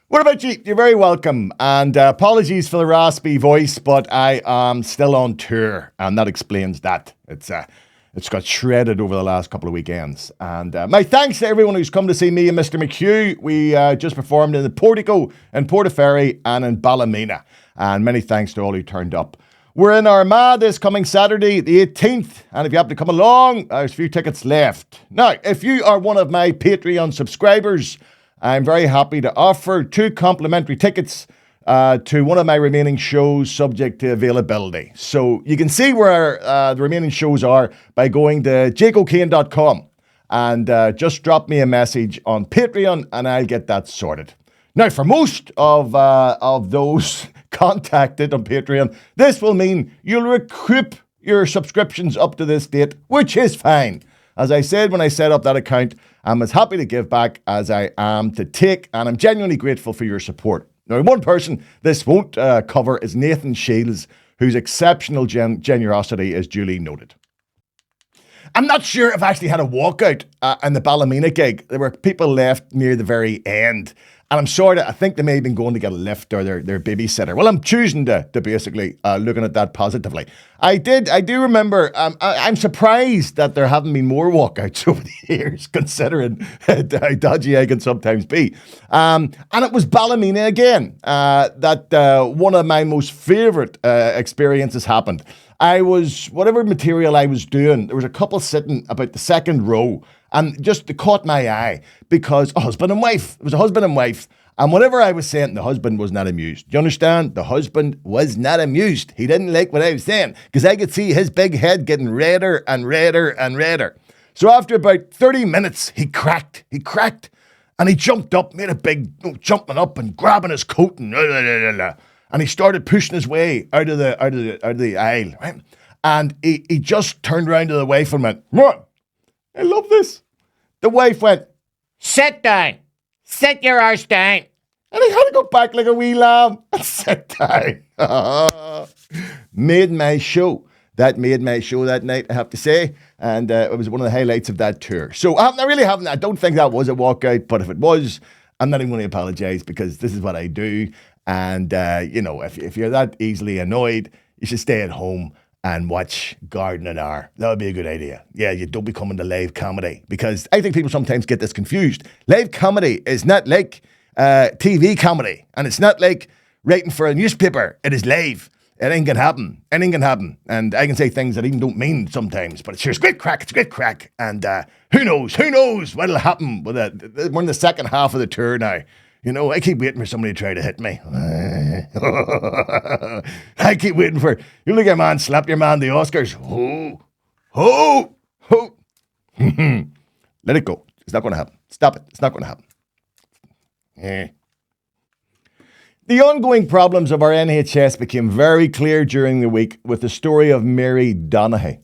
What about you? You're very welcome. And apologies for the raspy voice, but I am still on tour, and that explains that. It's got shredded over the last couple of weekends. And my thanks to everyone who's come to see me and Mr. McHugh. We just performed in the Portico in Portaferry and in Ballymena. And many thanks to all who turned up. We're in Armagh this coming Saturday, the 18th. And if you happen to come along, there's a few tickets left. Now, if you are one of my Patreon subscribers, I'm very happy to offer 2 complimentary tickets to one of my remaining shows subject to availability. So you can see where the remaining shows are by going to jakeokane.com and just drop me a message on Patreon and I'll get that sorted. Now, for most of those contacted on Patreon, this will mean you'll recoup your subscriptions up to this date, which is fine. As I said when I set up that account, I'm as happy to give back as I am to take, and I'm genuinely grateful for your support. Now, one person this won't cover is Nathan Shields, whose exceptional generosity is duly noted. I'm not sure if I actually had a walkout in the Ballymena gig. There were people left near the very end. And I think they may have been going to get a lift or their babysitter. Well, I'm choosing to basically looking at that positively. I do remember, I'm surprised that there haven't been more walkouts over the years, considering how dodgy I can sometimes be. And it was Ballymena again, that one of my most favourite experiences happened. Whatever material I was doing, there was a couple sitting about the second row, and just it caught my eye because it was a husband and wife. And whatever I was saying, the husband was not amused. Do you understand? The husband was not amused. He didn't like what I was saying because I could see his big head getting redder and redder and redder. So after about 30 minutes, he cracked, and he jumped up, made a big jumping up and grabbing his coat and he started pushing his way out of the aisle, right? And he just turned around to the wife and went, "What? I love this." The wife went, "Sit down. Sit your arse down." And he had to go back like a wee lamb and sit down. Made my show. That made my show that night, I have to say. And it was one of the highlights of that tour. So I don't think that was a walkout, but if it was, I'm not even going to apologize because this is what I do. And, if you're that easily annoyed, you should stay at home and watch Gardening Hour. That would be a good idea. Yeah, you don't be coming to live comedy because I think people sometimes get this confused. Live comedy is not like TV comedy, and it's not like writing for a newspaper. It is live. Anything can happen. Anything can happen. And I can say things that even don't mean sometimes, but it's great crack. It's great crack. And who knows what'll happen with it. We're in the second half of the tour now. You know, I keep waiting for somebody to try to hit me. I keep waiting for, you look at a man, slap your man, the Oscars. Oh. Let it go. It's not going to happen. Stop it. It's not going to happen. The ongoing problems of our NHS became very clear during the week with the story of Mary Donaghy,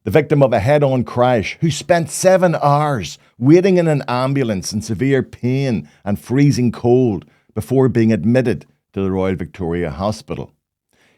the victim of a head-on crash, who spent 7 hours waiting in an ambulance in severe pain and freezing cold before being admitted to the Royal Victoria Hospital.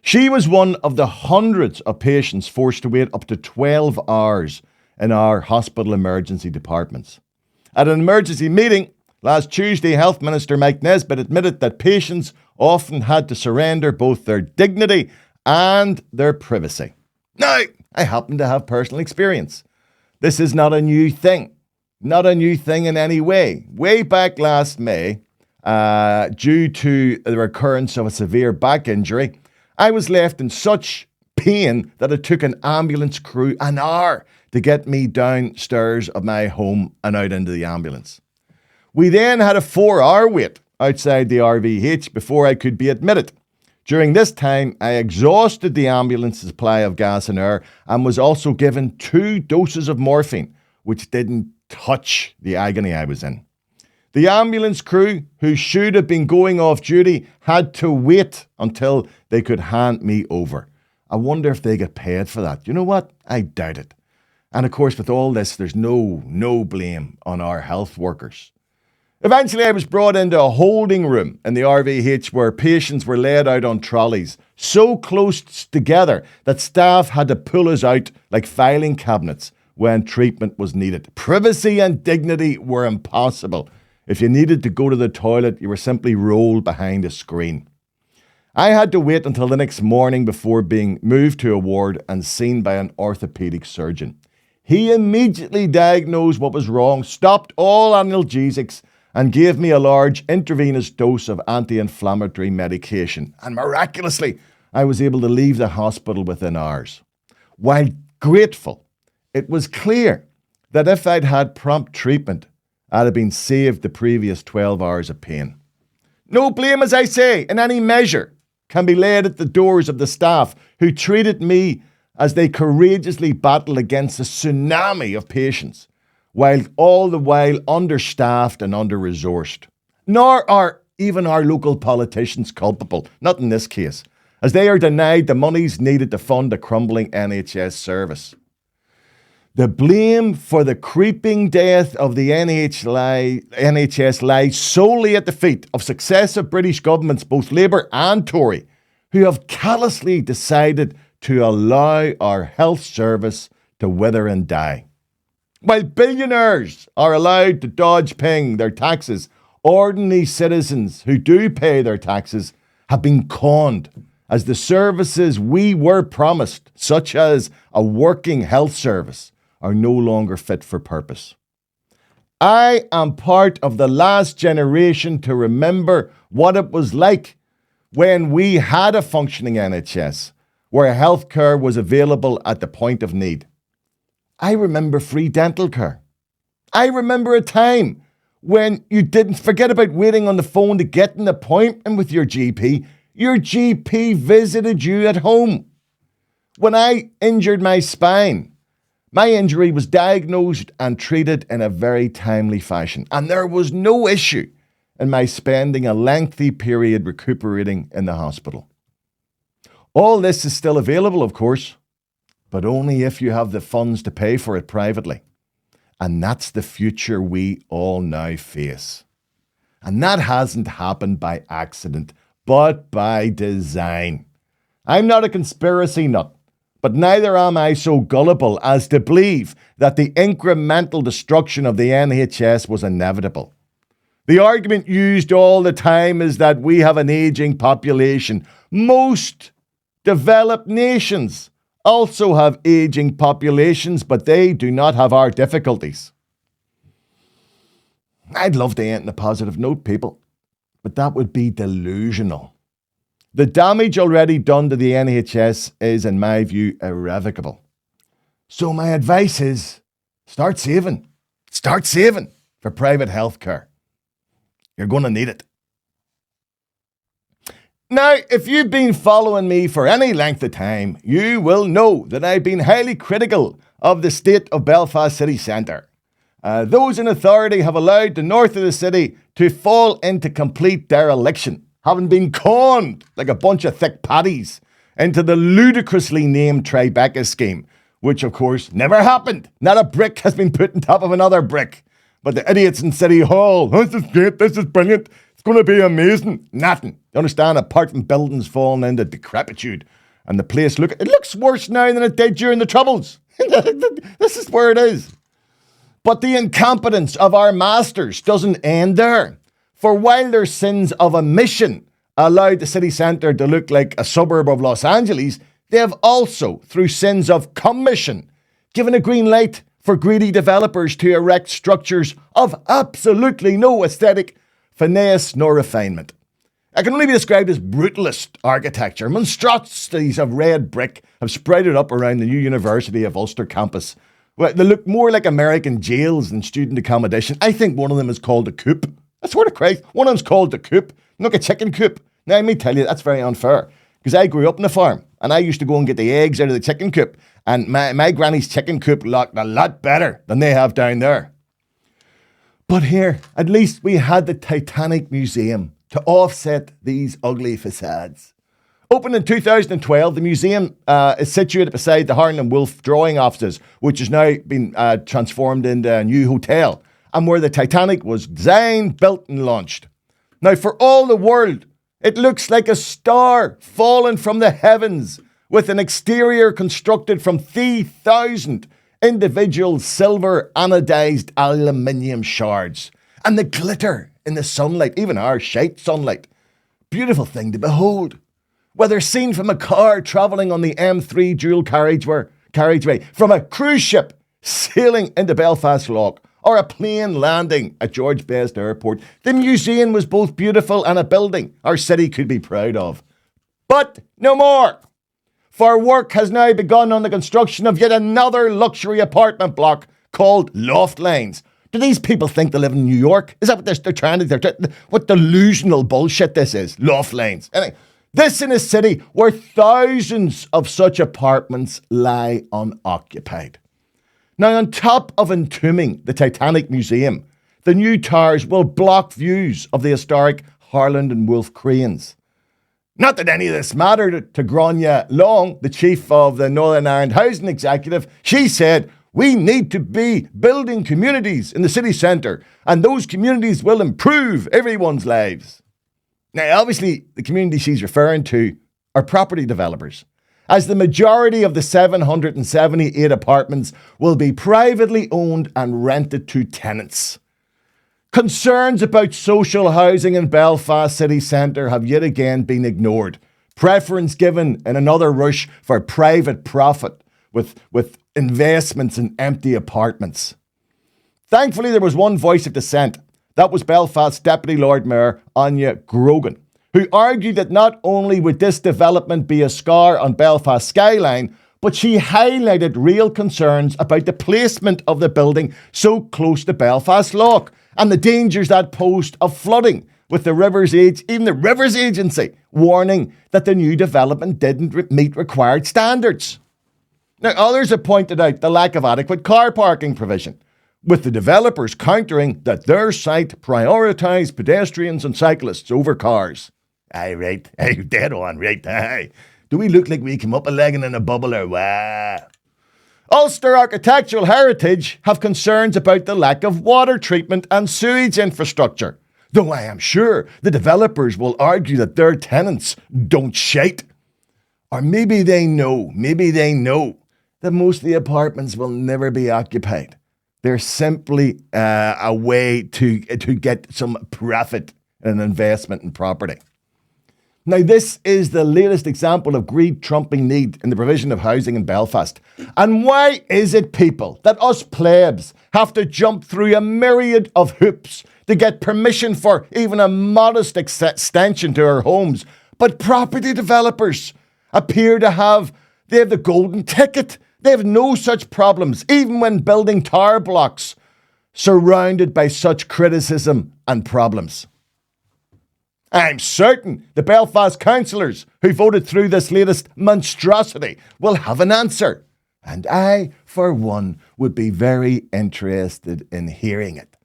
She was one of the hundreds of patients forced to wait up to 12 hours in our hospital emergency departments. At an emergency meeting last Tuesday, Health Minister Mike Nesbitt admitted that patients often had to surrender both their dignity and their privacy. Now, I happen to have personal experience. This is not a new thing. Not a new thing in any way. Way back last May, due to the recurrence of a severe back injury, I was left in such pain that it took an ambulance crew an hour to get me downstairs of my home and out into the ambulance. We then had a 4-hour wait outside the RVH before I could be admitted. During this time, I exhausted the ambulance supply of gas and air and was also given 2 doses of morphine, which didn't touch the agony I was in. The ambulance crew, who should have been going off duty, had to wait until they could hand me over. I wonder if they get paid for that. You know what? I doubt it. And of course, with all this, there's no blame on our health workers. Eventually, I was brought into a holding room in the RVH where patients were laid out on trolleys, so close together that staff had to pull us out like filing cabinets when treatment was needed. Privacy and dignity were impossible. If you needed to go to the toilet, you were simply rolled behind a screen. I had to wait until the next morning before being moved to a ward and seen by an orthopedic surgeon. He immediately diagnosed what was wrong, stopped all analgesics, and gave me a large intravenous dose of anti-inflammatory medication. And miraculously, I was able to leave the hospital within hours. While grateful, it was clear that if I'd had prompt treatment, I'd have been saved the previous 12 hours of pain. No blame, as I say, in any measure can be laid at the doors of the staff who treated me as they courageously battled against a tsunami of patients, while all the while understaffed and under-resourced. Nor are even our local politicians culpable, not in this case, as they are denied the monies needed to fund a crumbling NHS service. The blame for the creeping death of the NHS lies solely at the feet of successive British governments, both Labour and Tory, who have callously decided to allow our health service to wither and die. While billionaires are allowed to dodge paying their taxes, ordinary citizens who do pay their taxes have been conned, as the services we were promised, such as a working health service, are no longer fit for purpose. I am part of the last generation to remember what it was like when we had a functioning NHS, where healthcare was available at the point of need. I remember free dental care. I remember a time when you didn't forget about waiting on the phone to get an appointment with your GP. Your GP visited you at home. When I injured my spine, my injury was diagnosed and treated in a very timely fashion, and there was no issue in my spending a lengthy period recuperating in the hospital. All this is still available, of course, but only if you have the funds to pay for it privately. And that's the future we all now face. And that hasn't happened by accident, but by design. I'm not a conspiracy nut, but neither am I so gullible as to believe that the incremental destruction of the NHS was inevitable. The argument used all the time is that we have an aging population. Most developed nations also have aging populations, but they do not have our difficulties. I'd love to end on a positive note, people, but that would be delusional. The damage already done to the NHS is, in my view, irrevocable. So my advice is, start saving. Start saving for private healthcare. You're going to need it. Now, if you've been following me for any length of time, you will know that I've been highly critical of the state of Belfast city centre. Those in authority have allowed the north of the city to fall into complete dereliction, having been conned like a bunch of thick patties into the ludicrously named Tribeca scheme, which of course never happened. Not a brick has been put on top of another brick. But the idiots in City Hall, this is great, this is brilliant, it's going to be amazing. Nothing. You understand? Apart from buildings falling into decrepitude. And the place, it looks worse now than it did during the Troubles. This is where it is. But the incompetence of our masters doesn't end there. For while their sins of omission allowed the city centre to look like a suburb of Los Angeles, they have also, through sins of commission, given a green light for greedy developers to erect structures of absolutely no aesthetic finesse nor refinement. It can only be described as brutalist architecture. Monstrosities of red brick have sprouted up around the new University of Ulster campus. Well, they look more like American jails than student accommodation. I think one of them is called a coop. I swear to Christ, one of them's called the coop, not a chicken coop. Now, let me tell you, that's very unfair. Because I grew up on a farm, and I used to go and get the eggs out of the chicken coop. And my granny's chicken coop looked a lot better than they have down there. But here, at least we had the Titanic Museum to offset these ugly facades. Opened in 2012, the museum is situated beside the Harlan and Wolff drawing offices, which has now been transformed into a new hotel, and where the Titanic was designed, built and launched. Now, for all the world, it looks like a star fallen from the heavens, with an exterior constructed from 3,000 individual silver anodized aluminium shards. And the glitter in the sunlight, even our shite sunlight. Beautiful thing to behold. Whether seen from a car travelling on the M3 dual carriageway, from a cruise ship sailing into Belfast Lough, or a plane landing at George Best Airport, the museum was both beautiful and a building our city could be proud of. But no more. For work has now begun on the construction of yet another luxury apartment block called Loft Lanes. Do these people think they live in New York? Is that what they're trying to... What delusional bullshit this is? Loft Lanes. Anyway, this in a city where thousands of such apartments lie unoccupied. Now, on top of entombing the Titanic Museum, the new towers will block views of the historic Harland and Wolff cranes. Not that any of this mattered to Grania Long, the chief of the Northern Ireland Housing Executive. She said, we need to be building communities in the city centre, and those communities will improve everyone's lives. Now, obviously, the community she's referring to are property developers, as the majority of the 778 apartments will be privately owned and rented to tenants. Concerns about social housing in Belfast city centre have yet again been ignored. Preference given in another rush for private profit with investments in empty apartments. Thankfully, there was one voice of dissent. That was Belfast Deputy Lord Mayor Anya Grogan, who argued that not only would this development be a scar on Belfast skyline, but she highlighted real concerns about the placement of the building so close to Belfast Lough and the dangers that posed of flooding, with the Rivers Agency warning that the new development didn't meet required standards. Now, others have pointed out the lack of adequate car parking provision, with the developers countering that their site prioritised pedestrians and cyclists over cars. Aye, right. Aye, dead on, right. Aye. Do we look like we came up a legging in a bubble or what? Ulster Architectural Heritage have concerns about the lack of water treatment and sewage infrastructure, though I am sure the developers will argue that their tenants don't shite. Or maybe they know that most of the apartments will never be occupied. They're simply a way to get some profit and investment in property. Now, this is the latest example of greed trumping need in the provision of housing in Belfast. And why is it, people, that us plebs have to jump through a myriad of hoops to get permission for even a modest extension to our homes, but property developers appear to have the golden ticket? They have no such problems, even when building tower blocks surrounded by such criticism and problems. I'm certain the Belfast councillors who voted through this latest monstrosity will have an answer. And I, for one, would be very interested in hearing it.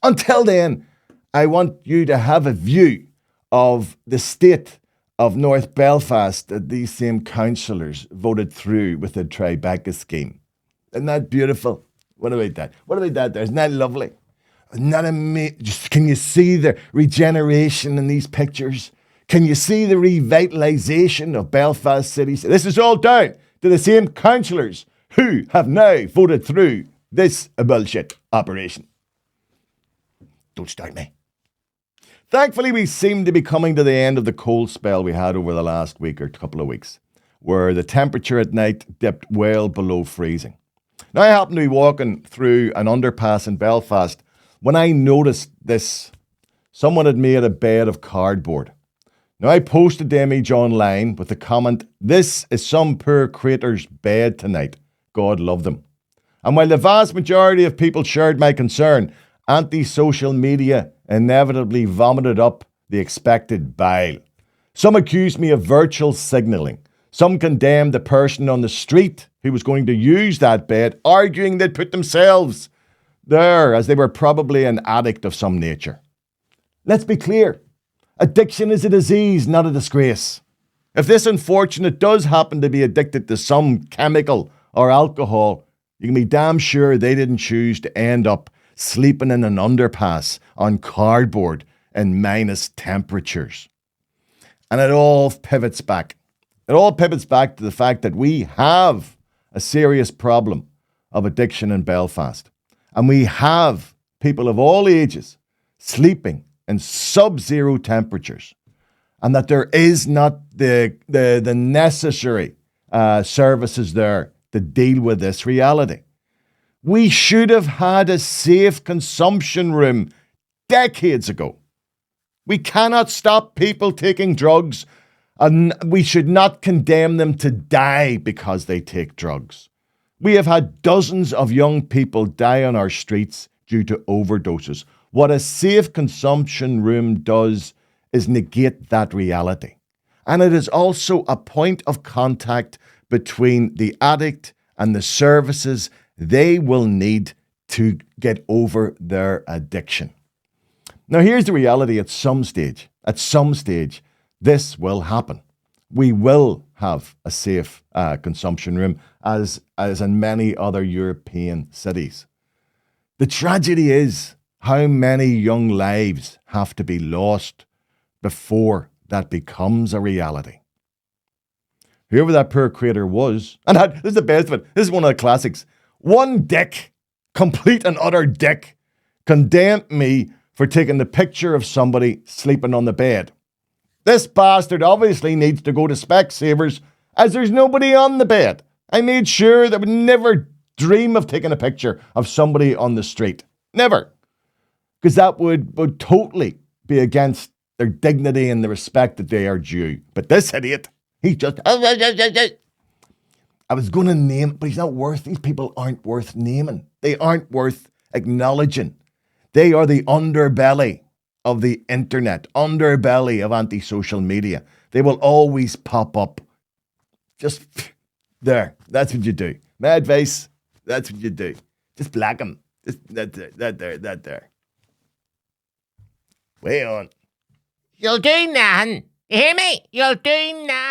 Until then, I want you to have a view of the state of North Belfast that these same councillors voted through with the Tribeca scheme. Isn't that beautiful? What about that? What about that there? Isn't that lovely? Can you see the regeneration in these pictures? Can you see the revitalisation of Belfast City? This is all down to the same councillors who have now voted through this bullshit operation. Don't start me. Thankfully, we seem to be coming to the end of the cold spell we had over the last week or couple of weeks, where the temperature at night dipped well below freezing. Now, I happened to be walking through an underpass in Belfast when I noticed this. Someone had made a bed of cardboard. Now, I posted the image online with the comment, "This is some poor creator's bed tonight. God love them." And while the vast majority of people shared my concern, anti-social media inevitably vomited up the expected bile. Some accused me of virtual signalling. Some condemned the person on the street who was going to use that bed, arguing they'd put themselves there as they were probably an addict of some nature. Let's be clear. Addiction is a disease, not a disgrace. If this unfortunate does happen to be addicted to some chemical or alcohol, you can be damn sure they didn't choose to end up sleeping in an underpass on cardboard in minus temperatures. And it all pivots back. It all pivots back to the fact that we have a serious problem of addiction in Belfast. And we have people of all ages sleeping in sub-zero temperatures, and that there is not the necessary services there to deal with this reality. We should have had a safe consumption room decades ago. We cannot stop people taking drugs, and we should not condemn them to die because they take drugs. We have had dozens of young people die on our streets due to overdoses. What a safe consumption room does is negate that reality. And it is also a point of contact between the addict and the services they will need to get over their addiction. Now, here's the reality. At some stage, this will happen. We will have a safe consumption room, as in many other European cities. The tragedy is how many young lives have to be lost before that becomes a reality. Whoever that poor creator was, and this is the best of it, this is one of the classics. One dick, complete and utter dick, condemned me for taking the picture of somebody sleeping on the bed. This bastard obviously needs to go to Specsavers, as there's nobody on the bed. I made sure that would never dream of taking a picture of somebody on the street. Never. Because that would totally be against their dignity and the respect that they are due. But this idiot, he's just... I was going to name it, but he's not worth... These people aren't worth naming. They aren't worth acknowledging. They are the underbelly of the internet, underbelly of anti-social media. They will always pop up. Just there. That's what you do. My advice, that's what you do. Just black them. Just that there. Way on. You'll do nothing. You hear me? You'll do nothing.